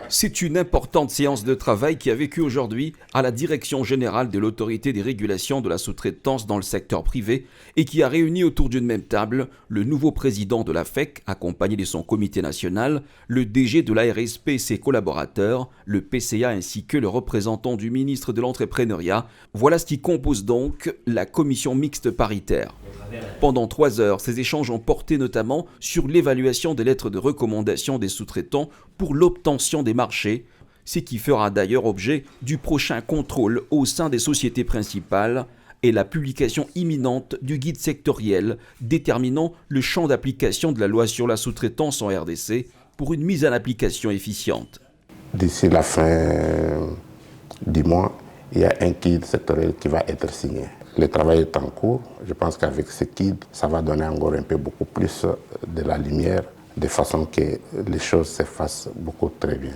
C'est une importante séance de travail qui a vécu aujourd'hui à la Direction générale de l'autorité des régulations de la sous-traitance dans le secteur privé et qui a réuni autour d'une même table le nouveau président de la FEC, accompagné de son comité national, le DG de l'ARSP et ses collaborateurs, le PCA ainsi que le représentant du ministre de l'Entrepreneuriat. Voilà ce qui compose donc la commission mixte paritaire. Pendant 3 heures, ces échanges ont porté notamment sur l'évaluation des lettres de recommandation des sous-traitants pour l'obtention des marchés, ce qui fera d'ailleurs objet du prochain contrôle au sein des sociétés principales et la publication imminente du guide sectoriel déterminant le champ d'application de la loi sur la sous-traitance en RDC pour une mise en application efficiente. D'ici la fin du mois, il y a un guide sectoriel qui va être signé. Le travail est en cours. Je pense qu'avec ce guide, ça va donner encore un peu beaucoup plus de la lumière, de façon que les choses se fassent beaucoup très bien.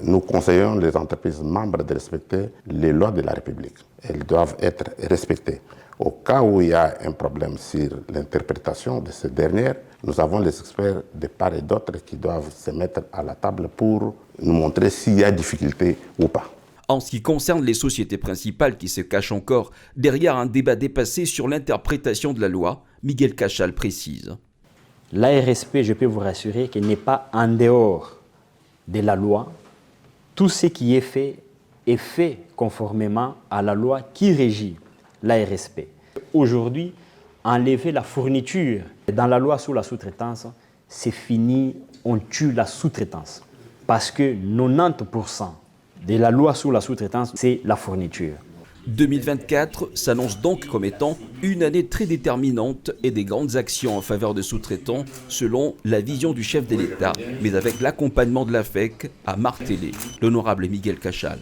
Nous conseillons les entreprises membres de respecter les lois de la République. Elles doivent être respectées. Au cas où il y a un problème sur l'interprétation de ces dernières, nous avons les experts de part et d'autre qui doivent se mettre à la table pour nous montrer s'il y a difficulté ou pas. En ce qui concerne les sociétés principales qui se cachent encore derrière un débat dépassé sur l'interprétation de la loi, Miguel Cachal précise. L'ARSP, je peux vous rassurer qu'elle n'est pas en dehors de la loi. Tout ce qui est fait conformément à la loi qui régit l'ARSP. Aujourd'hui, enlever la fourniture dans la loi sur la sous-traitance, c'est fini, on tue la sous-traitance. Parce que 90% de la loi sur la sous-traitance, c'est la fourniture. 2024 s'annonce donc comme étant une année très déterminante et des grandes actions en faveur des sous-traitants selon la vision du chef de l'État, mais avec l'accompagnement de la FEC, a martelé l'honorable Miguel Cachal.